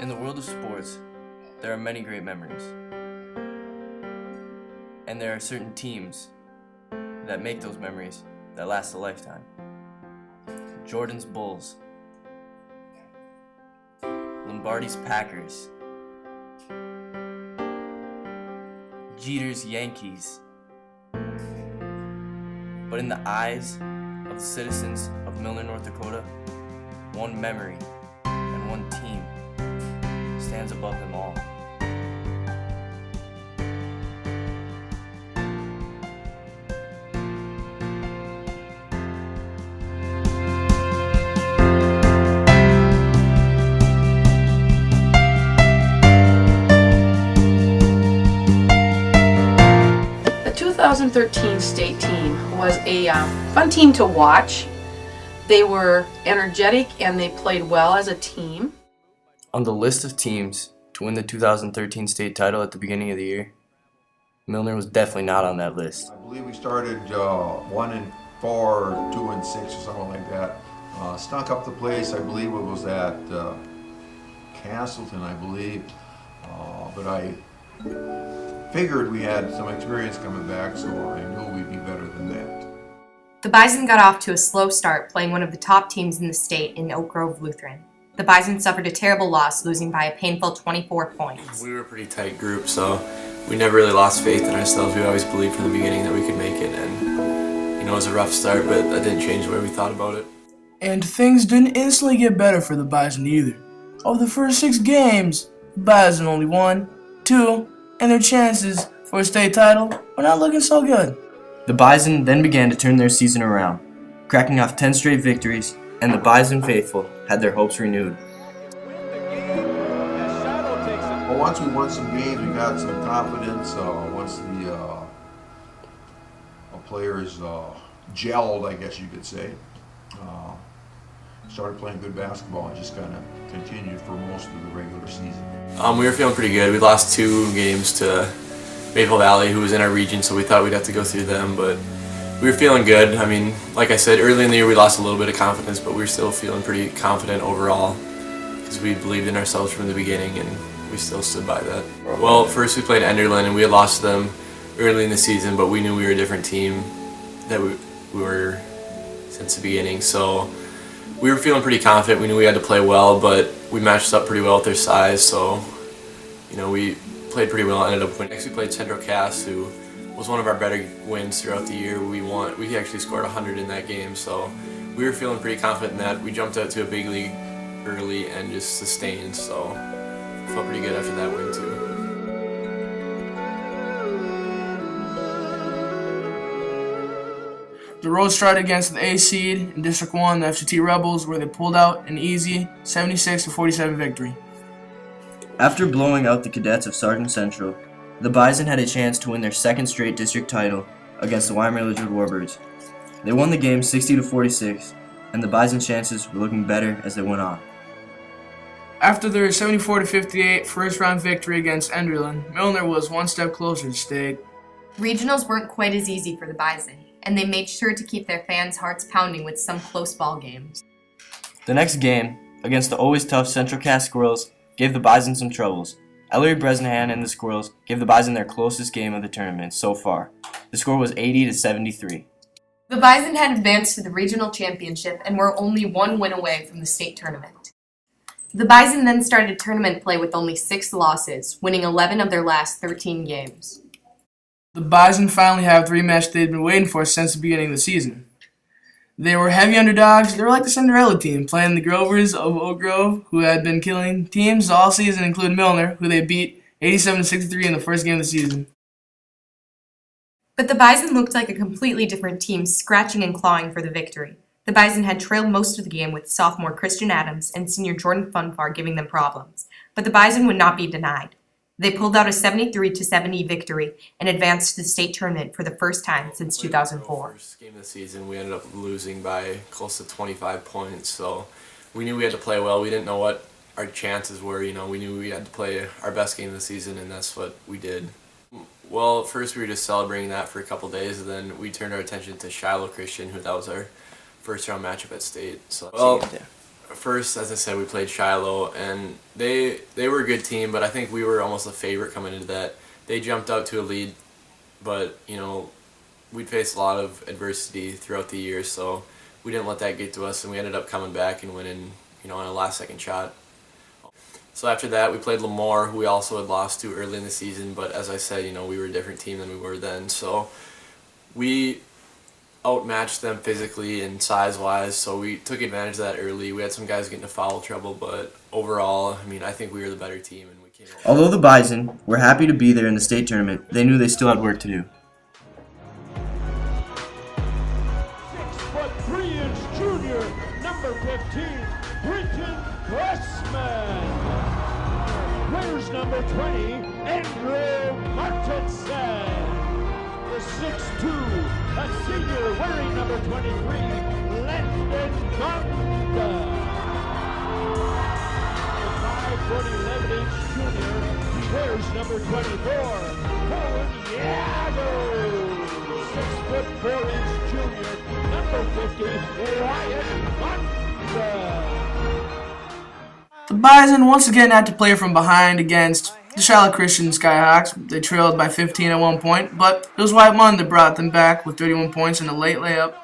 In the world of sports, there are many great memories. And there are certain teams that make those memories that last a lifetime. Jordan's Bulls, Lombardi's Packers, Jeter's Yankees. But in the eyes of the citizens of Milnor, North Dakota, one memory and one team stands above them all. The 2013 state team was a fun team to watch. They were energetic and they played well as a team. On the list of teams to win the 2013 state title at the beginning of the year, Milnor was definitely not on that list. I believe we started 1-4, 2-6 or something like that. Stunk up the place. I believe it was at Castleton, I believe. But I figured we had some experience coming back, so I knew we'd be better than that. The Bison got off to a slow start, playing one of the top teams in the state in Oak Grove Lutheran. The Bison suffered a terrible loss, losing by a painful 24 points. We were a pretty tight group, so we never really lost faith in ourselves. We always believed from the beginning that we could make it, and it was a rough start, but that didn't change the way we thought about it. And things didn't instantly get better for the Bison either. Over the first 6 games, the Bison only won 2, and their chances for a state title were not looking so good. The Bison then began to turn their season around, cracking off 10 straight victories, and the Bison faithful had their hopes renewed. Well, once we won some games, we got some confidence. Once the players gelled, I guess you could say, started playing good basketball and just kind of continued for most of the regular season. We were feeling pretty good. We lost 2 games to Maple Valley, who was in our region, so we thought we'd have to go through them, but we were feeling good. I mean, like I said, early in the year we lost a little bit of confidence, but we were still feeling pretty confident overall because we believed in ourselves from the beginning, and we still stood by that. Well, first we played Enderlin, and we had lost them early in the season, but we knew we were a different team that we were since the beginning, so we were feeling pretty confident. We knew we had to play well, but we matched up pretty well with their size, so we played pretty well and ended up winning. Next we played Central Cass, who was one of our better wins throughout the year. We actually scored 100 in that game, so we were feeling pretty confident in that. We jumped out to a big league early and just sustained, so felt pretty good after that win too. The road started against the A seed in District 1, the FCT Rebels, where they pulled out an easy 76-47 victory. After blowing out the Cadets of Sargent Central, the Bison had a chance to win their 2nd straight district title against the Weimar-Lidgewood Warbirds. They won the game 60-46, and the Bison's chances were looking better as they went on. After their 74-58 first-round victory against Enderlin, Milnor was one step closer to state. Regionals weren't quite as easy for the Bison, and they made sure to keep their fans' hearts pounding with some close ball games. The next game, against the always tough Central Cass Squirrels, gave the Bison some troubles. Ellery Bresnahan and the Squirrels gave the Bison their closest game of the tournament so far. The score was 80-73. The Bison had advanced to the regional championship and were only 1 win away from the state tournament. The Bison then started tournament play with only 6 losses, winning 11 of their last 13 games. The Bison finally have the rematch they'd been waiting for since the beginning of the season. They were heavy underdogs. They were like the Cinderella team, playing the Grovers of Oak Grove, who had been killing teams all season, including Milnor, who they beat 87-63 in the first game of the season. But the Bison looked like a completely different team, scratching and clawing for the victory. The Bison had trailed most of the game with sophomore Christian Adams and senior Jordan Funfar giving them problems, but the Bison would not be denied. They pulled out a 73-70 victory and advanced to the state tournament for the first time since 2004. First game of the season, we ended up losing by close to 25 points, so we knew we had to play well. We didn't know what our chances were. We knew we had to play our best game of the season, and that's what we did. Well, first we were just celebrating that for a couple days, and then we turned our attention to Shiloh Christian, who that was our first round matchup at state. So first, as I said, we played Shiloh, and they were a good team, but I think we were almost a favorite coming into that. They jumped out to a lead, but we'd faced a lot of adversity throughout the year, so we didn't let that get to us, and we ended up coming back and winning, on a last-second shot. So after that, we played Milnor, who we also had lost to early in the season, but as I said, we were a different team than we were then, so we outmatched them physically and size-wise, so we took advantage of that early. We had some guys get into foul trouble, but overall, I think we were the better team, and we came out. Although the Bison were happy to be there in the state tournament, they knew they still had work to do. 6'3" junior, number 15, Brenton Pressman. Players number 20, Andrew Martinson. The 6'2", a senior wearing number 23, Landon Gupta. The 5'1", 11" junior, wears number 24, Cohen Yago. 6'4" junior, number 50, Wyatt Gupta. The Bison once again had to play from behind against the Charlotte Christian Skyhawks. They trailed by 15 at one point, but it was Wyatt Munn that brought them back with 31 points and a late layup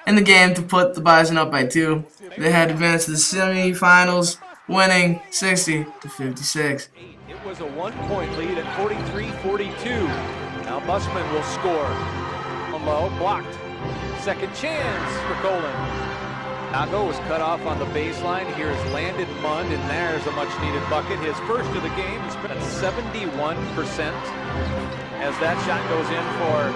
in the game to put the Bison up by 2. They had advanced to the semifinals, winning 60-56. It was a 1-point lead at 43-42. Now Busman will score. Low blocked. Second chance for Colin. Nago was cut off on the baseline. Here's Landon Munn, and there's a much-needed bucket. His first of the game. He's been at 71%. As that shot goes in for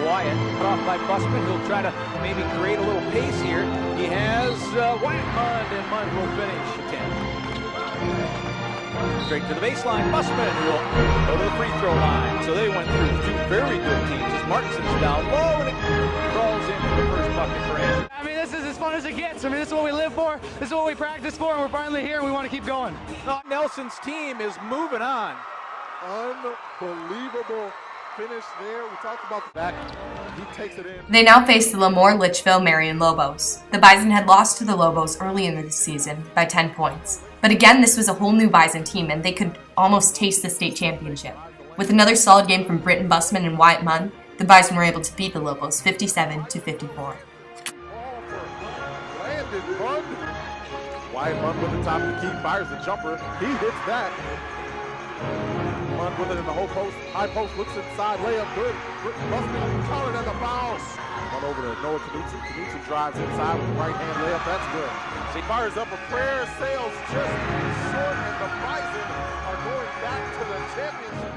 Wyatt, cut off by Busman. He'll try to maybe create a little pace here. He has Wyatt Munn, and Munn will finish the 10. Straight to the baseline. Busman will go to the free throw line. So they went through 2 very good teams. As Martinson's down low, and it crawls into the first bucket for him. This is as fun as it gets. This is what we live for. This is what we practice for, and we're finally here, and we want to keep going. Nelson's team is moving on. Unbelievable finish there. We talked about the back. He takes it in. They now face the Lemoore Litchfield Marion Lobos. The Bison had lost to the Lobos early in the season by 10 points. But again, this was a whole new Bison team, and they could almost taste the state championship. With another solid game from Britton Busman and Wyatt Munn, the Bison were able to beat the Lobos 57-54. Landon Munn. Wyatt Munn with the top of the key, fires the jumper. He hits that. Munn with it in the whole post, high post, looks inside, layup good. Busman countered at the foul. Run over to Noah Knutson. Knutson drives inside with the right hand layup. That's good. He fires up a prayer, sails just short, and the Bison are going back to the championship.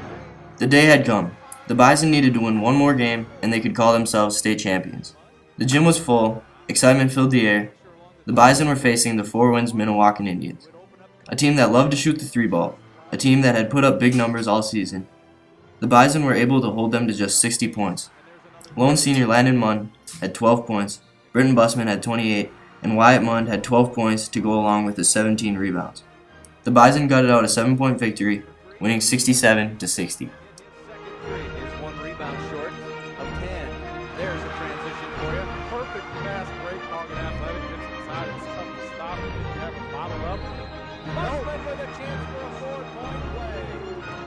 The day had come. The Bison needed to win one more game, and they could call themselves state champions. The gym was full. Excitement filled the air. The Bison were facing the 4 wins Minnewacan Indians, a team that loved to shoot the 3-ball, a team that had put up big numbers all season. The Bison were able to hold them to just 60 points. Lone senior Landon Munn had 12 points, Britton Busman had 28, and Wyatt Munn had 12 points to go along with his 17 rebounds. The Bison gutted out a 7-point victory, winning 67-60.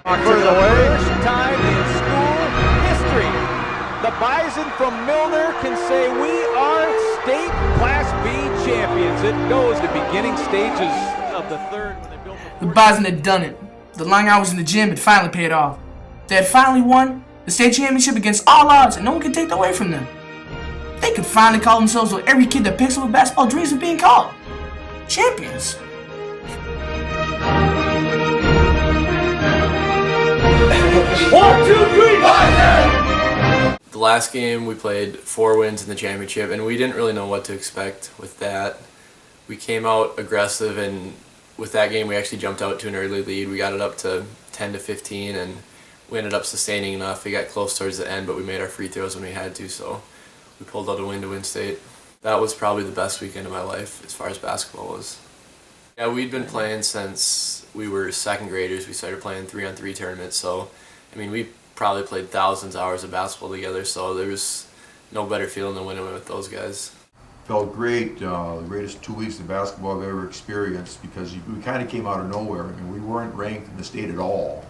For the first time in school history, the Bison from Milnor can say we are state Class B champions. It goes the beginning stages of the third. When they built The Bison had done it. The long hours in the gym had finally paid off. They had finally won the state championship against all odds, and no one could take that away from them. They could finally call themselves what every kid that picks up a basketball dreams of being called. Champions. The last game we played 4 wins in the championship, and we didn't really know what to expect with that. We came out aggressive, and with that game we actually jumped out to an early lead. We got it up to 10-15, and we ended up sustaining enough. We got close towards the end, but we made our free throws when we had to, so we pulled out a win to win state. That was probably the best weekend of my life as far as basketball was. Yeah, we'd been playing since we were second graders. We started playing 3-on-3 tournaments, so we probably played thousands of hours of basketball together, so there was no better feeling than winning with those guys. Felt great, the greatest 2 weeks of basketball I've ever experienced, because we kind of came out of nowhere. I mean, we weren't ranked in the state at all,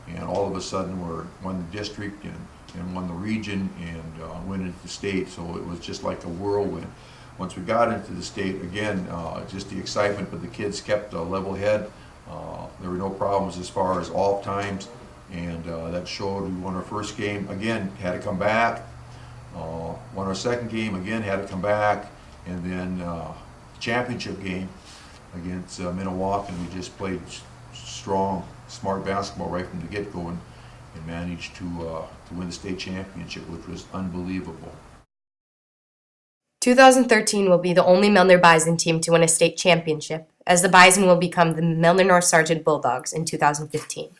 and all of a sudden won the district and won the region and went into the state. So it was just like a whirlwind. Once we got into the state, again, just the excitement, but the kids kept a level head. There were no problems as far as off times, and that showed. We won our first game, again, had to come back. Won our second game, again, had to come back. And then championship game against Milnor, and we just played strong, smart basketball right from the get-go, and managed to win the state championship, which was unbelievable. 2013 will be the only Milnor Bison team to win a state championship, as the Bison will become the Milnor North Sergeant Bulldogs in 2015.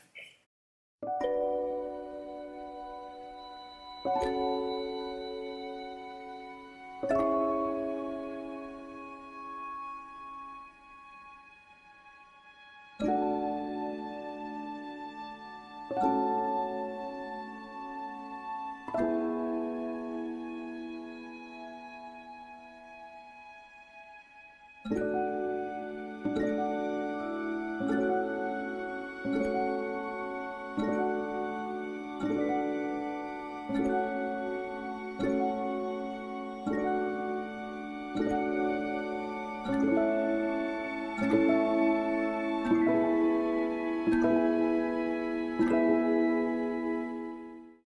you